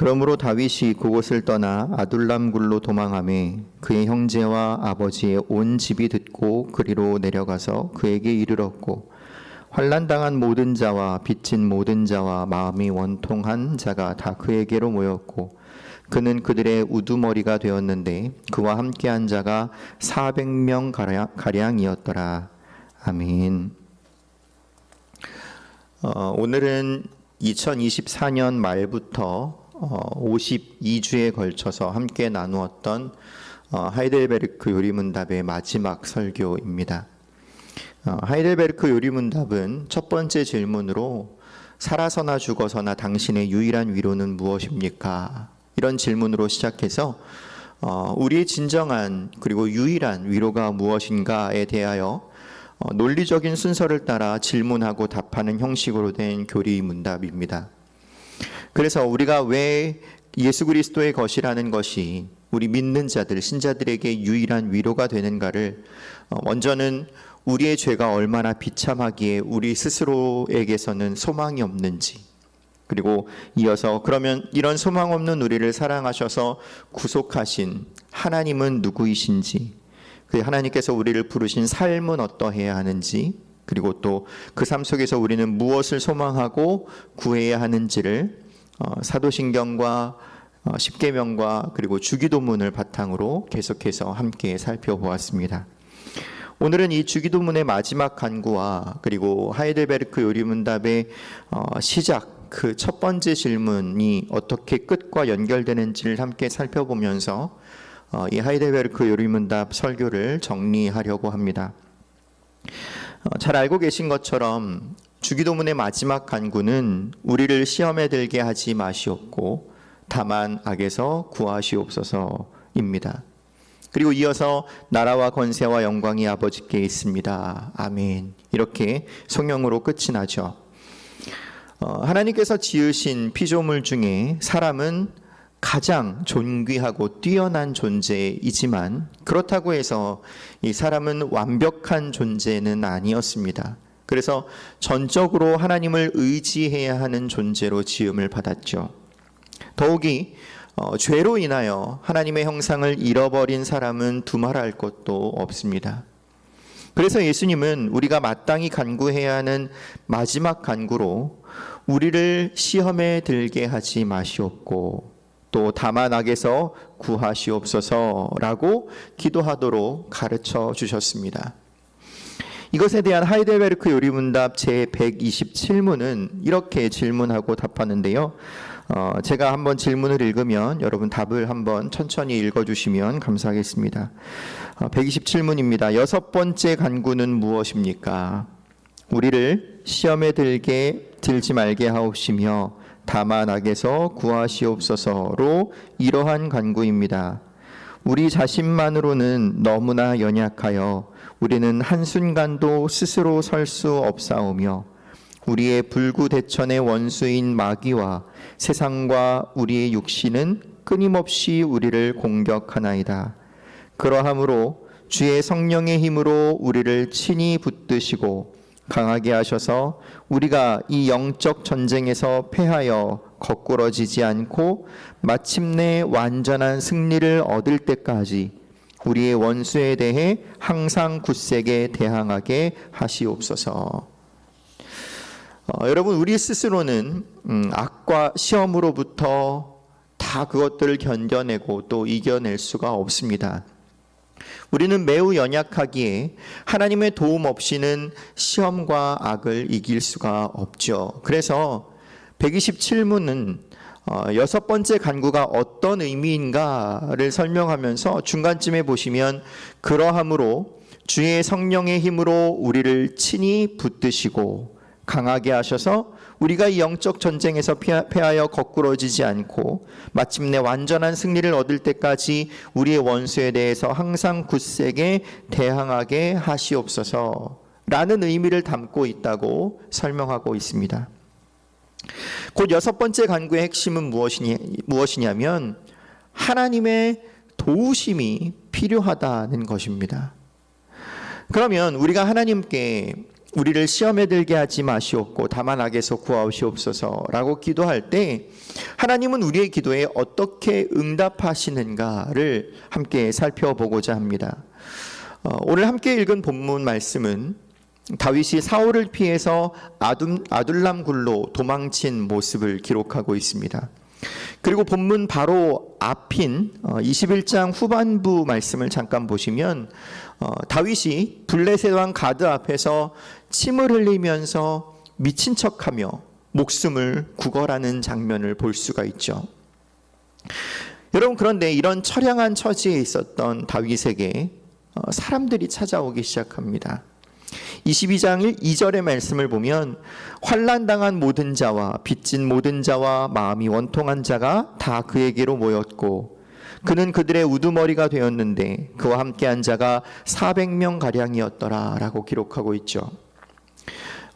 그러므로 다윗이 그곳을 떠나 아둘람 굴로 도망하매 그의 형제와 아버지의 온 집이 듣고 그리로 내려가서 그에게 이르렀고 환난당한 모든 자와 빚진 모든 자와 마음이 원통한 자가 다 그에게로 모였고 그는 그들의 우두머리가 되었는데 그와 함께한 자가 400명 가량이었더라. 아멘. 오늘은 2024년 말부터 52주에 걸쳐서 함께 나누었던 하이델베르크 요리문답의 마지막 설교입니다. 하이델베르크 요리문답은 첫 번째 질문으로 살아서나 죽어서나 당신의 유일한 위로는 무엇입니까? 이런 질문으로 시작해서 우리의 진정한 그리고 유일한 위로가 무엇인가에 대하여 논리적인 순서를 따라 질문하고 답하는 형식으로 된 교리문답입니다. 그래서 우리가 왜 예수 그리스도의 것이라는 것이 우리 믿는 자들, 신자들에게 유일한 위로가 되는가를 먼저는 우리의 죄가 얼마나 비참하기에 우리 스스로에게서는 소망이 없는지, 그리고 이어서 그러면 이런 소망 없는 우리를 사랑하셔서 구속하신 하나님은 누구이신지, 그 하나님께서 우리를 부르신 삶은 어떠해야 하는지, 그리고 또 그 삶 속에서 우리는 무엇을 소망하고 구해야 하는지를 사도신경과 십계명과 그리고 주기도문을 바탕으로 계속해서 함께 살펴보았습니다. 오늘은 이 주기도문의 마지막 간구와 그리고 하이델베르크 요리문답의 시작, 그 첫 번째 질문이 어떻게 끝과 연결되는지를 함께 살펴보면서 이 하이델베르크 요리문답 설교를 정리하려고 합니다. 잘 알고 계신 것처럼 주기도문의 마지막 간구는 우리를 시험에 들게 하지 마시옵고 다만 악에서 구하시옵소서입니다. 그리고 이어서 나라와 권세와 영광이 아버지께 있습니다. 아멘. 이렇게 성령으로 끝이 나죠. 하나님께서 지으신 피조물 중에 사람은 가장 존귀하고 뛰어난 존재이지만 그렇다고 해서 이 사람은 완벽한 존재는 아니었습니다. 그래서 전적으로 하나님을 의지해야 하는 존재로 지음을 받았죠. 더욱이 죄로 인하여 하나님의 형상을 잃어버린 사람은 두말할 것도 없습니다. 그래서 예수님은 우리가 마땅히 간구해야 하는 마지막 간구로 우리를 시험에 들게 하지 마시옵고 또 다만 악에서 구하시옵소서라고 기도하도록 가르쳐 주셨습니다. 이것에 대한 하이델베르크 요리문답 제127문은 이렇게 질문하고 답하는데요. 제가 한번 질문을 읽으면 여러분 답을 한번 천천히 읽어주시면 감사하겠습니다. 127문입니다. 여섯 번째 간구는 무엇입니까? 우리를 시험에 들지 말게 하옵시며 다만 악에서 구하시옵소서로 이러한 간구입니다. 우리 자신만으로는 너무나 연약하여 우리는 한순간도 스스로 설 수 없사오며 우리의 불구대천의 원수인 마귀와 세상과 우리의 육신은 끊임없이 우리를 공격하나이다. 그러하므로 주의 성령의 힘으로 우리를 친히 붙드시고 강하게 하셔서 우리가 이 영적 전쟁에서 패하여 거꾸러지지 않고 마침내 완전한 승리를 얻을 때까지 우리의 원수에 대해 항상 굳세게 대항하게 하시옵소서. 여러분, 우리 스스로는 악과 시험으로부터 다 그것들을 견뎌내고 또 이겨낼 수가 없습니다. 우리는 매우 연약하기에 하나님의 도움 없이는 시험과 악을 이길 수가 없죠. 그래서 127문은 여섯 번째 간구가 어떤 의미인가를 설명하면서 중간쯤에 보시면 그러하므로 주의 성령의 힘으로 우리를 친히 붙드시고 강하게 하셔서 우리가 이 영적 전쟁에서 패하여 거꾸러지지 않고 마침내 완전한 승리를 얻을 때까지 우리의 원수에 대해서 항상 굳세게 대항하게 하시옵소서라는 의미를 담고 있다고 설명하고 있습니다. 곧 여섯 번째 간구의 핵심은 무엇이냐면 하나님의 도우심이 필요하다는 것입니다. 그러면 우리가 하나님께 우리를 시험에 들게 하지 마시옵고 다만 악에서 구하시옵소서라고 기도할 때 하나님은 우리의 기도에 어떻게 응답하시는가를 함께 살펴보고자 합니다. 오늘 함께 읽은 본문 말씀은 다윗이 사울을 피해서 아둘람 굴로 도망친 모습을 기록하고 있습니다. 그리고 본문 바로 앞인 21장 후반부 말씀을 잠깐 보시면 다윗이 블레셋 왕 가드 앞에서 침을 흘리면서 미친 척하며 목숨을 구걸하는 장면을 볼 수가 있죠. 여러분, 그런데 이런 처량한 처지에 있었던 다윗에게 사람들이 찾아오기 시작합니다. 22장 2절의 말씀을 보면 환난당한 모든 자와 빚진 모든 자와 마음이 원통한 자가 다 그에게로 모였고 그는 그들의 우두머리가 되었는데 그와 함께한 자가 400명 가량이었더라 라고 기록하고 있죠.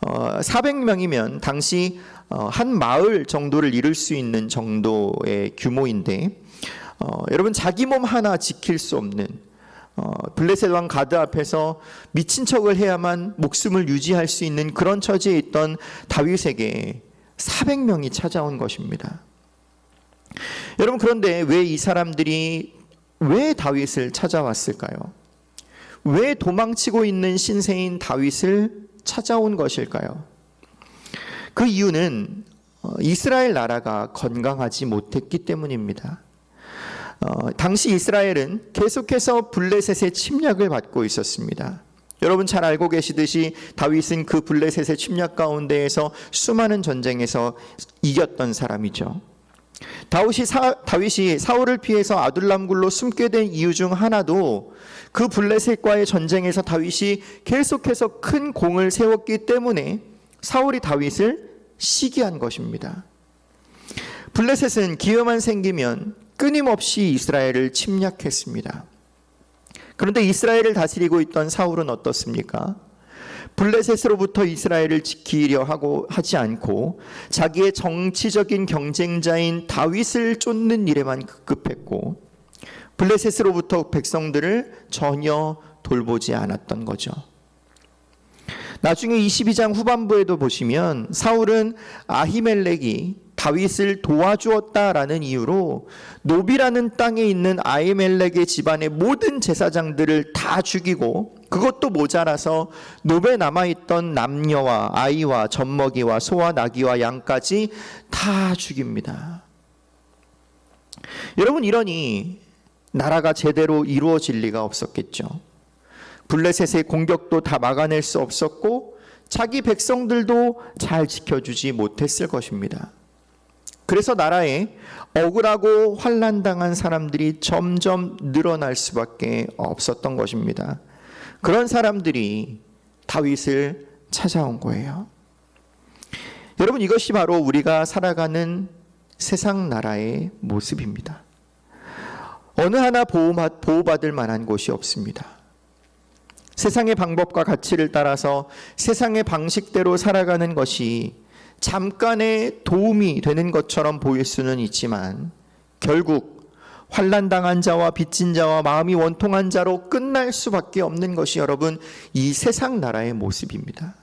400명이면 당시 한 마을 정도를 이룰 수 있는 정도의 규모인데 여러분, 자기 몸 하나 지킬 수 없는 블레셋 왕 가드 앞에서 미친 척을 해야만 목숨을 유지할 수 있는 그런 처지에 있던 다윗에게 400명이 찾아온 것입니다. 여러분, 그런데 왜 이 사람들이 왜 다윗을 찾아왔을까요? 왜 도망치고 있는 신세인 다윗을 찾아온 것일까요? 그 이유는 이스라엘 나라가 건강하지 못했기 때문입니다. 당시 이스라엘은 계속해서 블레셋의 침략을 받고 있었습니다. 여러분 잘 알고 계시듯이 다윗은 그 블레셋의 침략 가운데에서 수많은 전쟁에서 이겼던 사람이죠. 다윗이 사울을 피해서 아둘람굴로 숨게 된 이유 중 하나도 그 블레셋과의 전쟁에서 다윗이 계속해서 큰 공을 세웠기 때문에 사울이 다윗을 시기한 것입니다. 블레셋은 기회만 생기면 끊임없이 이스라엘을 침략했습니다. 그런데 이스라엘을 다스리고 있던 사울은 어떻습니까? 블레셋으로부터 이스라엘을 지키려 하지 않고 자기의 정치적인 경쟁자인 다윗을 쫓는 일에만 급급했고 블레셋으로부터 백성들을 전혀 돌보지 않았던 거죠. 나중에 22장 후반부에도 보시면 사울은 아히멜렉이 다윗을 도와주었다라는 이유로 노비라는 땅에 있는 아히멜렉의 집안의 모든 제사장들을 다 죽이고 그것도 모자라서 노베 남아있던 남녀와 아이와 젖먹이와 소와 나귀와 양까지 다 죽입니다. 여러분, 이러니 나라가 제대로 이루어질 리가 없었겠죠. 블레셋의 공격도 다 막아낼 수 없었고 자기 백성들도 잘 지켜주지 못했을 것입니다. 그래서 나라에 억울하고 환난당한 사람들이 점점 늘어날 수밖에 없었던 것입니다. 그런 사람들이 다윗을 찾아온 거예요. 여러분, 이것이 바로 우리가 살아가는 세상 나라의 모습입니다. 어느 하나 보호받을 만한 곳이 없습니다. 세상의 방법과 가치를 따라서 세상의 방식대로 살아가는 것이 잠깐의 도움이 되는 것처럼 보일 수는 있지만 결국 환난당한 자와 빚진 자와 마음이 원통한 자로 끝날 수밖에 없는 것이 여러분 이 세상 나라의 모습입니다.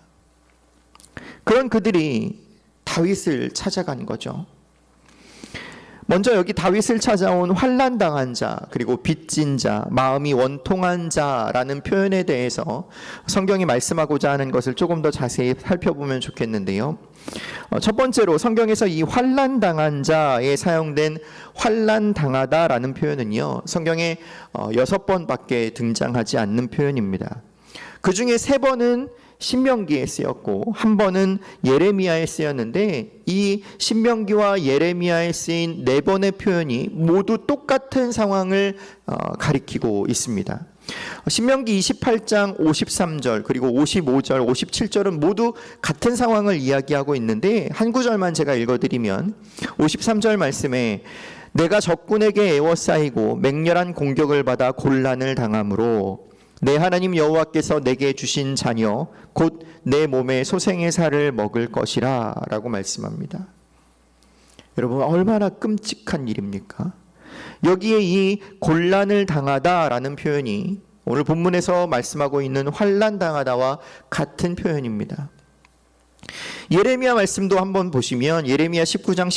그런 그들이 다윗을 찾아간 거죠. 먼저 여기 다윗을 찾아온 환난당한 자, 그리고 빚진 자, 마음이 원통한 자라는 표현에 대해서 성경이 말씀하고자 하는 것을 조금 더 자세히 살펴보면 좋겠는데요. 첫 번째로 성경에서 이 환난당한 자에 사용된 환난당하다라는 표현은요, 성경에 6번밖에 등장하지 않는 표현입니다. 그 중에 3번은 신명기에 쓰였고 한 번은 예레미야에 쓰였는데 이 신명기와 예레미야에 쓰인 4번의 표현이 모두 똑같은 상황을 가리키고 있습니다. 신명기 28장 53절 그리고 55절 57절은 모두 같은 상황을 이야기하고 있는데 한 구절만 제가 읽어드리면 53절 말씀에 내가 적군에게 애워싸이고 맹렬한 공격을 받아 곤란을 당함으로 내 하나님 여호와께서 내게 주신 자녀 곧 내 몸에 소생의 살을 먹을 것이라 라고 말씀합니다. 여러분 얼마나 끔찍한 일입니까? 여기에 이 곤란을 당하다 라는 표현이 오늘 본문에서 말씀하고 있는 환난 당하다와 같은 표현입니다. 예레미야 말씀도 한번 보시면 예레미야 19장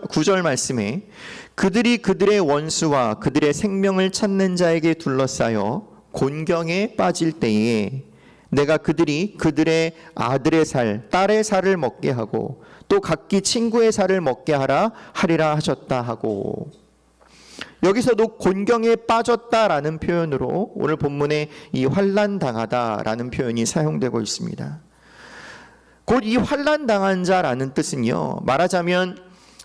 9절 말씀에 그들이 그들의 원수와 그들의 생명을 찾는 자에게 둘러싸여 곤경에 빠질 때에 내가 그들이 그들의 아들의 살, 딸의 살을 먹게 하고 또 각기 친구의 살을 먹게 하리라 하셨다 하고, 여기서도 곤경에 빠졌다라는 표현으로 오늘 본문에 이 환난 당하다라는 표현이 사용되고 있습니다. 곧 이 환난 당한 자라는 뜻은요, 말하자면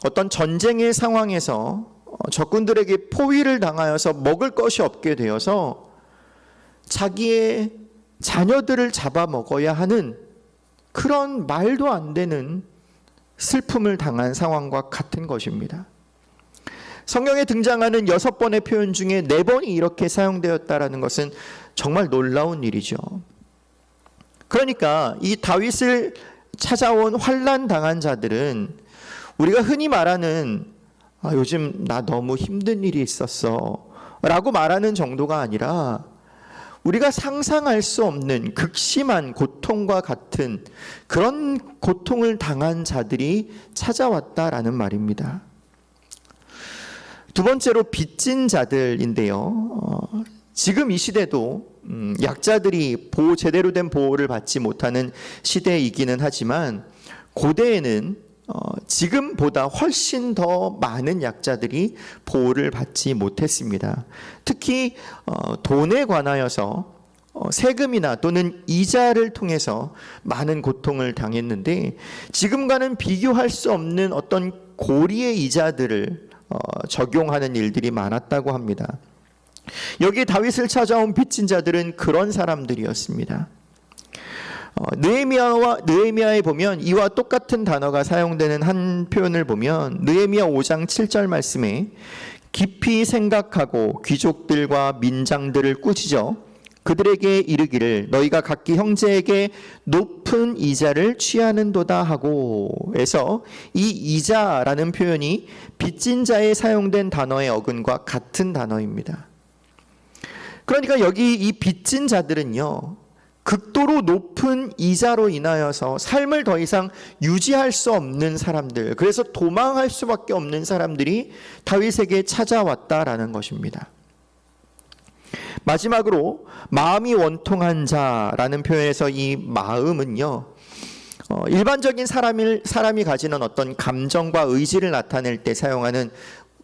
어떤 전쟁의 상황에서 적군들에게 포위를 당하여서 먹을 것이 없게 되어서 자기의 자녀들을 잡아먹어야 하는 그런 말도 안 되는 슬픔을 당한 상황과 같은 것입니다. 성경에 등장하는 6번의 표현 중에 4번이 이렇게 사용되었다라는 것은 정말 놀라운 일이죠. 그러니까 이 다윗을 찾아온 환난 당한 자들은 우리가 흔히 말하는 요즘 나 너무 힘든 일이 있었어 라고 말하는 정도가 아니라 우리가 상상할 수 없는 극심한 고통과 같은 그런 고통을 당한 자들이 찾아왔다라는 말입니다. 두 번째로 빚진 자들인데요. 지금 이 시대도 약자들이 제대로 된 보호를 받지 못하는 시대이기는 하지만 고대에는 지금보다 훨씬 더 많은 약자들이 보호를 받지 못했습니다. 특히 돈에 관하여서 세금이나 또는 이자를 통해서 많은 고통을 당했는데 지금과는 비교할 수 없는 어떤 고리의 이자들을 적용하는 일들이 많았다고 합니다. 여기에 다윗을 찾아온 빚진 자들은 그런 사람들이었습니다. 느헤미야에 보면 이와 똑같은 단어가 사용되는 한 표현을 보면 느헤미야 5장 7절 말씀에 깊이 생각하고 귀족들과 민장들을 꾸짖어 그들에게 이르기를 너희가 각기 형제에게 높은 이자를 취하는도다 하고 해서 이 이자라는 표현이 빚진 자에 사용된 단어의 어근과 같은 단어입니다. 그러니까 여기 이 빚진 자들은요, 극도로 높은 이자로 인하여서 삶을 더 이상 유지할 수 없는 사람들, 그래서 도망할 수밖에 없는 사람들이 다윗에게 찾아왔다라는 것입니다. 마지막으로 마음이 원통한 자라는 표현에서 이 마음은요, 일반적인 사람이 가지는 어떤 감정과 의지를 나타낼 때 사용하는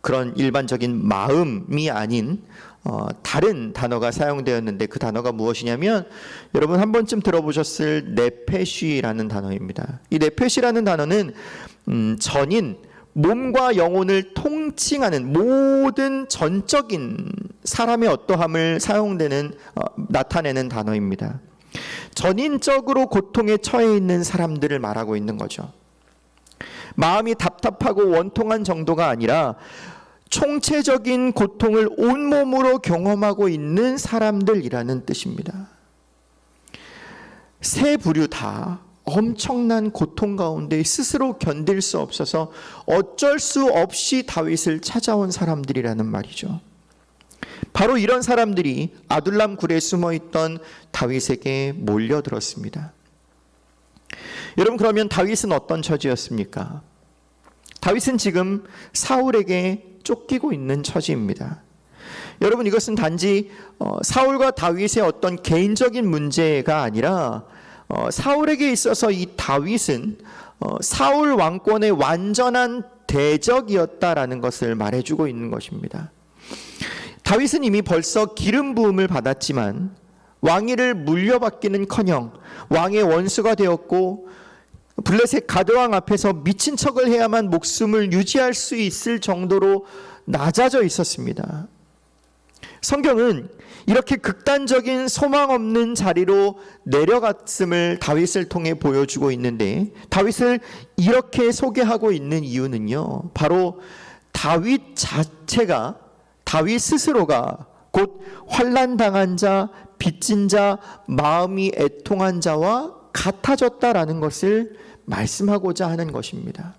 그런 일반적인 마음이 아닌 다른 단어가 사용되었는데 그 단어가 무엇이냐면 여러분 한 번쯤 들어보셨을 네페쉬라는 단어입니다. 이 네페쉬라는 단어는 전인, 몸과 영혼을 통칭하는 모든 전적인 사람의 어떠함을 나타내는 단어입니다. 전인적으로 고통에 처해 있는 사람들을 말하고 있는 거죠. 마음이 답답하고 원통한 정도가 아니라 총체적인 고통을 온몸으로 경험하고 있는 사람들이라는 뜻입니다. 세 부류 다 엄청난 고통 가운데 스스로 견딜 수 없어서 어쩔 수 없이 다윗을 찾아온 사람들이라는 말이죠. 바로 이런 사람들이 아둘람 굴에 숨어있던 다윗에게 몰려들었습니다. 여러분, 그러면 다윗은 어떤 처지였습니까? 다윗은 지금 사울에게 쫓기고 있는 처지입니다. 여러분, 이것은 단지 사울과 다윗의 어떤 개인적인 문제가 아니라 사울에게 있어서 이 다윗은 사울 왕권의 완전한 대적이었다라는 것을 말해주고 있는 것입니다. 다윗은 이미 벌써 기름 부음을 받았지만 왕위를 물려받기는커녕 왕의 원수가 되었고 블레셋 가드왕 앞에서 미친 척을 해야만 목숨을 유지할 수 있을 정도로 낮아져 있었습니다. 성경은 이렇게 극단적인 소망 없는 자리로 내려갔음을 다윗을 통해 보여주고 있는데, 다윗을 이렇게 소개하고 있는 이유는요, 바로 다윗 스스로가 곧 환난당한 자, 빚진 자, 마음이 애통한 자와 같아졌다라는 것을 말씀하고자 하는 것입니다.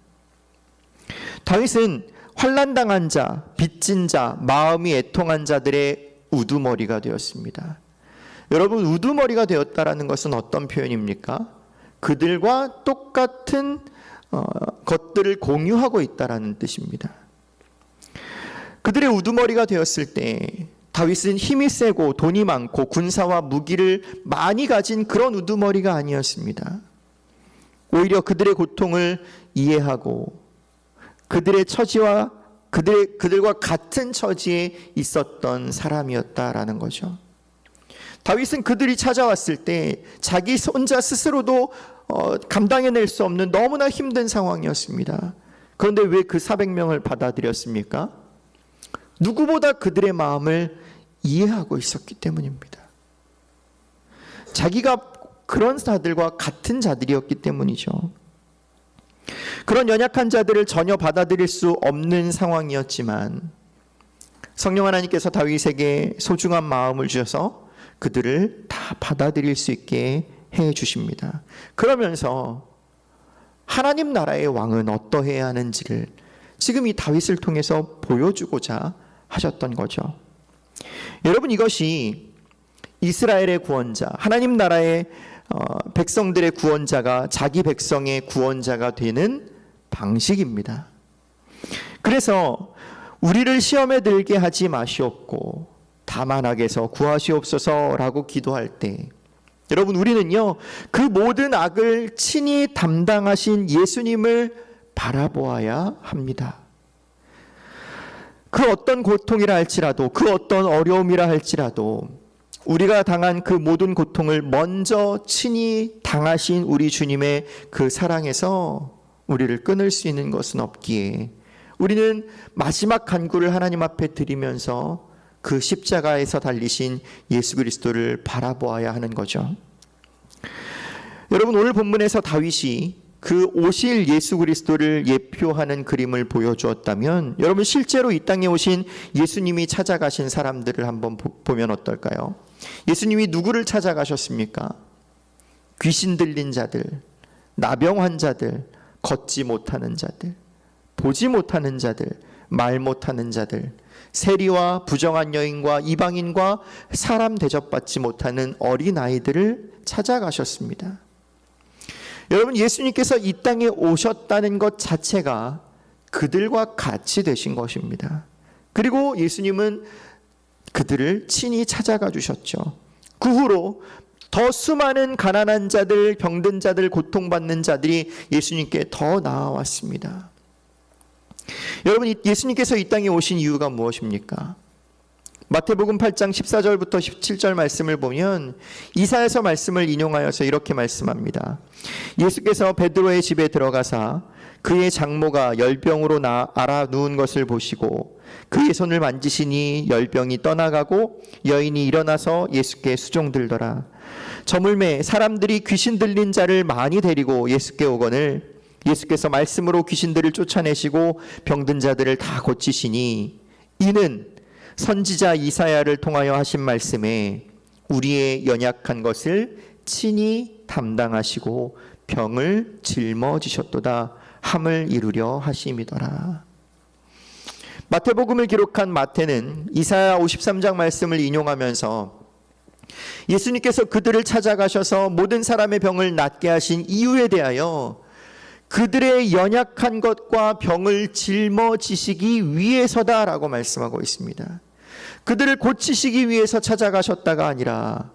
다윗은 환난당한 자, 빚진 자, 마음이 애통한 자들의 우두머리가 되었습니다. 여러분, 우두머리가 되었다라는 것은 어떤 표현입니까? 그들과 똑같은 것들을 공유하고 있다라는 뜻입니다. 그들의 우두머리가 되었을 때 다윗은 힘이 세고 돈이 많고 군사와 무기를 많이 가진 그런 우두머리가 아니었습니다. 오히려 그들의 고통을 이해하고 그들의 처지와 그들과 같은 처지에 있었던 사람이었다라는 거죠. 다윗은 그들이 찾아왔을 때 자기 혼자 스스로도 감당해낼 수 없는 너무나 힘든 상황이었습니다. 그런데 왜 그 400명을 받아들였습니까? 누구보다 그들의 마음을 이해하고 있었기 때문입니다. 자기가 그런 자들과 같은 자들이었기 때문이죠. 그런 연약한 자들을 전혀 받아들일 수 없는 상황이었지만 성령 하나님께서 다윗에게 소중한 마음을 주셔서 그들을 다 받아들일 수 있게 해 주십니다. 그러면서 하나님 나라의 왕은 어떠해야 하는지를 지금 이 다윗을 통해서 보여주고자 하셨던 거죠. 여러분, 이것이 이스라엘의 구원자, 하나님 나라의 백성들의 구원자가 자기 백성의 구원자가 되는 방식입니다. 그래서 우리를 시험에 들게 하지 마시옵고 다만 악에서 구하시옵소서라고 기도할 때, 여러분, 우리는요 그 모든 악을 친히 담당하신 예수님을 바라보아야 합니다. 그 어떤 고통이라 할지라도, 그 어떤 어려움이라 할지라도 우리가 당한 그 모든 고통을 먼저 친히 당하신 우리 주님의 그 사랑에서 우리를 끊을 수 있는 것은 없기에 우리는 마지막 간구를 하나님 앞에 드리면서 그 십자가에서 달리신 예수 그리스도를 바라보아야 하는 거죠. 여러분, 오늘 본문에서 다윗이 그 오실 예수 그리스도를 예표하는 그림을 보여주었다면, 여러분 실제로 이 땅에 오신 예수님이 찾아가신 사람들을 한번 보면 어떨까요? 예수님이 누구를 찾아가셨습니까? 귀신 들린 자들, 나병 환자들, 걷지 못하는 자들, 보지 못하는 자들, 말 못하는 자들, 세리와 부정한 여인과 이방인과 사람 대접받지 못하는 어린아이들을 찾아가셨습니다. 여러분, 예수님께서 이 땅에 오셨다는 것 자체가 그들과 같이 되신 것입니다. 그리고 예수님은 그들을 친히 찾아가 주셨죠. 그 후로 더 수많은 가난한 자들, 병든 자들, 고통받는 자들이 예수님께 더 나아왔습니다. 여러분, 예수님께서 이 땅에 오신 이유가 무엇입니까? 마태복음 8장 14절부터 17절 말씀을 보면 이사야서 말씀을 인용하여서 이렇게 말씀합니다. 예수께서 베드로의 집에 들어가사 그의 장모가 열병으로 앓아 누운 것을 보시고 그의 손을 만지시니 열병이 떠나가고 여인이 일어나서 예수께 수종들더라. 저물매 사람들이 귀신 들린 자를 많이 데리고 예수께 오거늘 예수께서 말씀으로 귀신들을 쫓아내시고 병든 자들을 다 고치시니 이는 선지자 이사야를 통하여 하신 말씀에 우리의 연약한 것을 친히 담당하시고 병을 짊어지셨도다 함을 이루려 하심이더라. 마태복음을 기록한 마태는 이사야 53장 말씀을 인용하면서 예수님께서 그들을 찾아가셔서 모든 사람의 병을 낫게 하신 이유에 대하여 그들의 연약한 것과 병을 짊어지시기 위해서다라고 말씀하고 있습니다. 그들을 고치시기 위해서 찾아가셨다가 아니라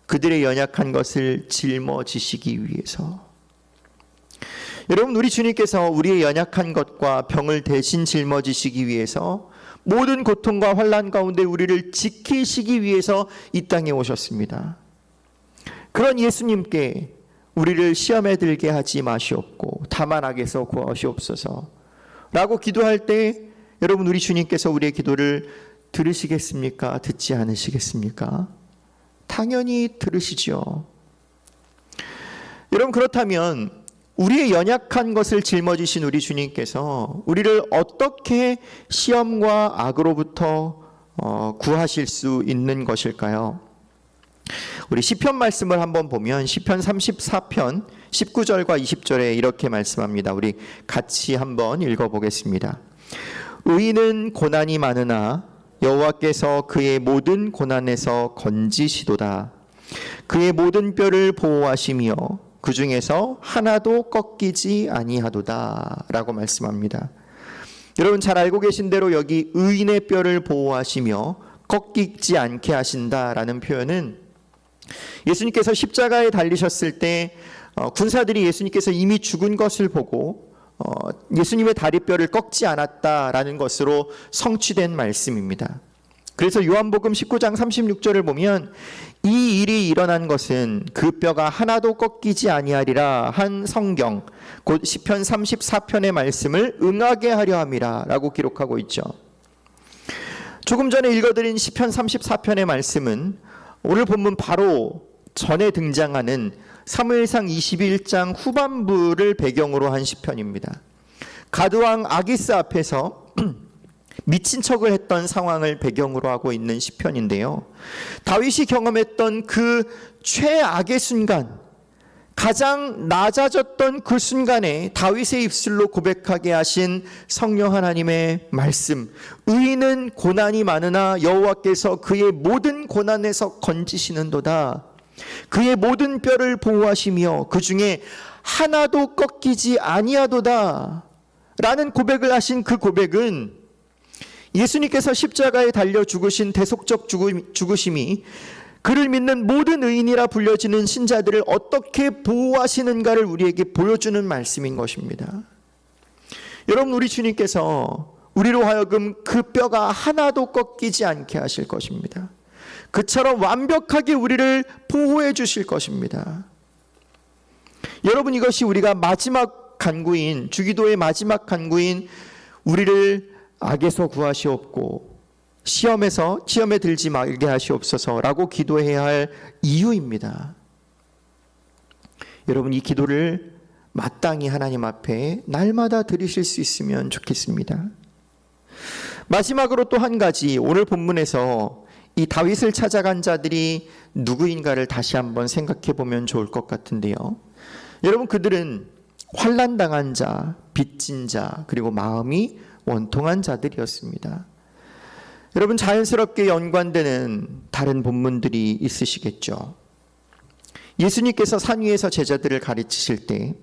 그들의 연약한 것을 짊어지시기 위해서. 여러분, 우리 주님께서 우리의 연약한 것과 병을 대신 짊어지시기 위해서 모든 고통과 환난 가운데 우리를 지키시기 위해서 이 땅에 오셨습니다. 그런 예수님께 우리를 시험에 들게 하지 마시옵고 다만 악에서 구하시옵소서 라고 기도할 때, 여러분, 우리 주님께서 우리의 기도를 들으시겠습니까? 듣지 않으시겠습니까? 당연히 들으시죠. 여러분, 그렇다면 우리의 연약한 것을 짊어지신 우리 주님께서 우리를 어떻게 시험과 악으로부터 구하실 수 있는 것일까요? 우리 시편 말씀을 한번 보면 시편 34편 19절과 20절에 이렇게 말씀합니다. 우리 같이 한번 읽어보겠습니다. 의인은 고난이 많으나 여호와께서 그의 모든 고난에서 건지시도다. 그의 모든 뼈를 보호하시며 그 중에서 하나도 꺾이지 아니하도다 라고 말씀합니다. 여러분 잘 알고 계신 대로 여기 의인의 뼈를 보호하시며 꺾이지 않게 하신다라는 표현은 예수님께서 십자가에 달리셨을 때 군사들이 예수님께서 이미 죽은 것을 보고 예수님의 다리뼈를 꺾지 않았다라는 것으로 성취된 말씀입니다. 그래서 요한복음 19장 36절을 보면 이 일이 일어난 것은 그 뼈가 하나도 꺾이지 아니하리라 한 성경 곧 시편 34편의 말씀을 응하게 하려 함이라 라고 기록하고 있죠. 조금 전에 읽어드린 시편 34편의 말씀은 오늘 본문 바로 전에 등장하는 사무엘상 21장 후반부를 배경으로 한 시편입니다. 가드왕 아기스 앞에서 미친 척을 했던 상황을 배경으로 하고 있는 시편인데요. 다윗이 경험했던 그 최악의 순간, 가장 낮아졌던 그 순간에 다윗의 입술로 고백하게 하신 성령 하나님의 말씀, 의인은 고난이 많으나 여호와께서 그의 모든 고난에서 건지시는도다. 그의 모든 뼈를 보호하시며 그 중에 하나도 꺾이지 아니하도다 라는 고백을 하신 그 고백은 예수님께서 십자가에 달려 죽으신 대속적 죽으심이 그를 믿는 모든 의인이라 불려지는 신자들을 어떻게 보호하시는가를 우리에게 보여주는 말씀인 것입니다. 여러분, 우리 주님께서 우리로 하여금 그 뼈가 하나도 꺾이지 않게 하실 것입니다. 그처럼 완벽하게 우리를 보호해 주실 것입니다. 여러분, 이것이 우리가 마지막 간구인, 주기도의 마지막 간구인 우리를 악에서 구하시옵고 시험에 들지 말게 하시옵소서라고 기도해야 할 이유입니다. 여러분, 이 기도를 마땅히 하나님 앞에 날마다 드리실 수 있으면 좋겠습니다. 마지막으로 또 한 가지, 오늘 본문에서 이 다윗을 찾아간 자들이 누구인가를 다시 한번 생각해 보면 좋을 것 같은데요. 여러분, 그들은 환난당한 자, 빚진 자, 그리고 마음이 원통한 자들이었습니다. 여러분, 자연스럽게 연관되는 다른 본문들이 있으시겠죠. 예수님께서 산 위에서 제자들을 가르치실 때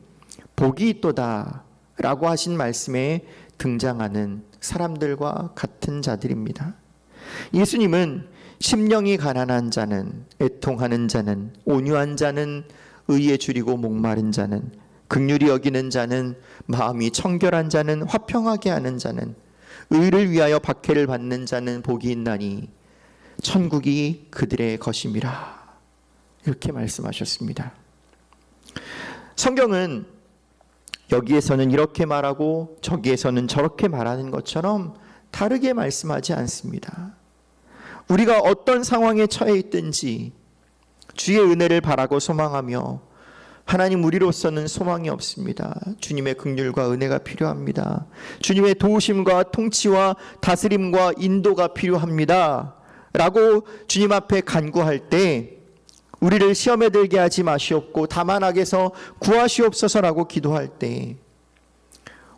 복이 있도다 라고 하신 말씀에 등장하는 사람들과 같은 자들입니다. 예수님은 심령이 가난한 자는, 애통하는 자는, 온유한 자는, 의에 줄이고 목마른 자는, 긍휼히 여기는 자는, 마음이 청결한 자는, 화평하게 하는 자는, 의를 위하여 박해를 받는 자는 복이 있나니 천국이 그들의 것임이라 이렇게 말씀하셨습니다. 성경은 여기에서는 이렇게 말하고 저기에서는 저렇게 말하는 것처럼 다르게 말씀하지 않습니다. 우리가 어떤 상황에 처해 있든지 주의 은혜를 바라고 소망하며 하나님, 우리로서는 소망이 없습니다. 주님의 긍휼과 은혜가 필요합니다. 주님의 도우심과 통치와 다스림과 인도가 필요합니다 라고 주님 앞에 간구할 때 우리를 시험에 들게 하지 마시옵고 다만 악에서 구하시옵소서라고 기도할 때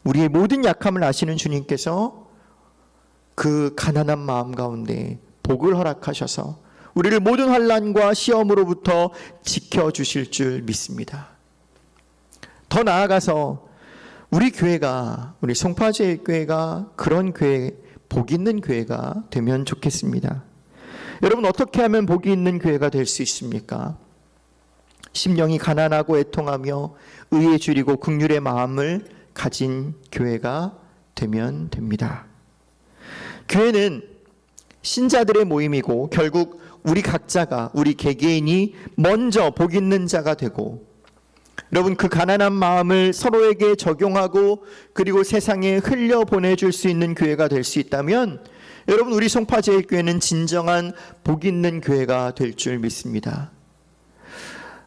우리의 모든 약함을 아시는 주님께서 그 가난한 마음 가운데 복을 허락하셔서 우리를 모든 환난과 시험으로부터 지켜주실 줄 믿습니다. 더 나아가서 우리 교회가, 우리 송파제일교회가 그런 교회, 복 있는 교회가 되면 좋겠습니다. 여러분, 어떻게 하면 복이 있는 교회가 될 수 있습니까? 심령이 가난하고 애통하며 의에 줄이고 긍휼의 마음을 가진 교회가 되면 됩니다. 교회는 신자들의 모임이고 결국 우리 각자가, 우리 개개인이 먼저 복 있는 자가 되고, 여러분, 그 가난한 마음을 서로에게 적용하고 그리고 세상에 흘려보내줄 수 있는 교회가 될 수 있다면 여러분, 우리 송파제일교회는 진정한 복 있는 교회가 될 줄 믿습니다.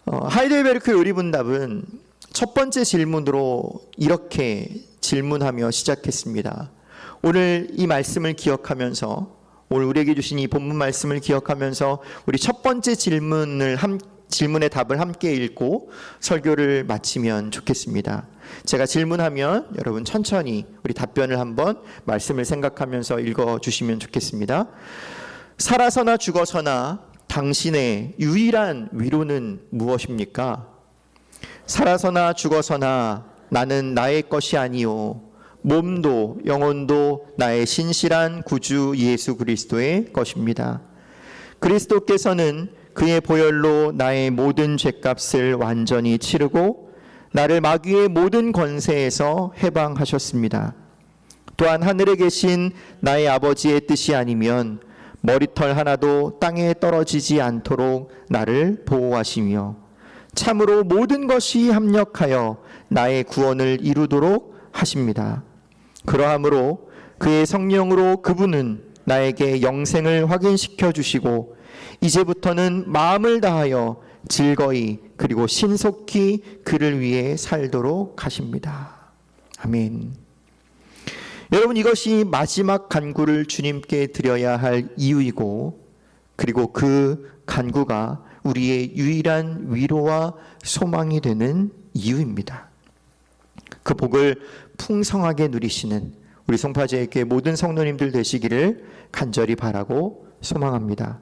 하이델베르크 요리분답은 첫 번째 질문으로 이렇게 질문하며 시작했습니다. 오늘 이 말씀을 기억하면서, 오늘 우리에게 주신 이 본문 말씀을 기억하면서 우리 첫 번째 질문의 답을 함께 읽고 설교를 마치면 좋겠습니다. 제가 질문하면 여러분 천천히 우리 답변을 한번 말씀을 생각하면서 읽어주시면 좋겠습니다. 살아서나 죽어서나 당신의 유일한 위로는 무엇입니까? 살아서나 죽어서나 나는 나의 것이 아니요 몸도 영혼도 나의 신실한 구주 예수 그리스도의 것입니다. 그리스도께서는 그의 보혈로 나의 모든 죄값을 완전히 치르고 나를 마귀의 모든 권세에서 해방하셨습니다. 또한 하늘에 계신 나의 아버지의 뜻이 아니면 머리털 하나도 땅에 떨어지지 않도록 나를 보호하시며 참으로 모든 것이 합력하여 나의 구원을 이루도록 하십니다. 그러하므로 그의 성령으로 그분은 나에게 영생을 확인시켜 주시고 이제부터는 마음을 다하여 즐거이 그리고 신속히 그를 위해 살도록 하십니다. 아멘. 여러분, 이것이 마지막 간구를 주님께 드려야 할 이유이고, 그리고 그 간구가 우리의 유일한 위로와 소망이 되는 이유입니다. 그 복을 풍성하게 누리시는 우리 송파제일교회 모든 성도님들 되시기를 간절히 바라고 소망합니다.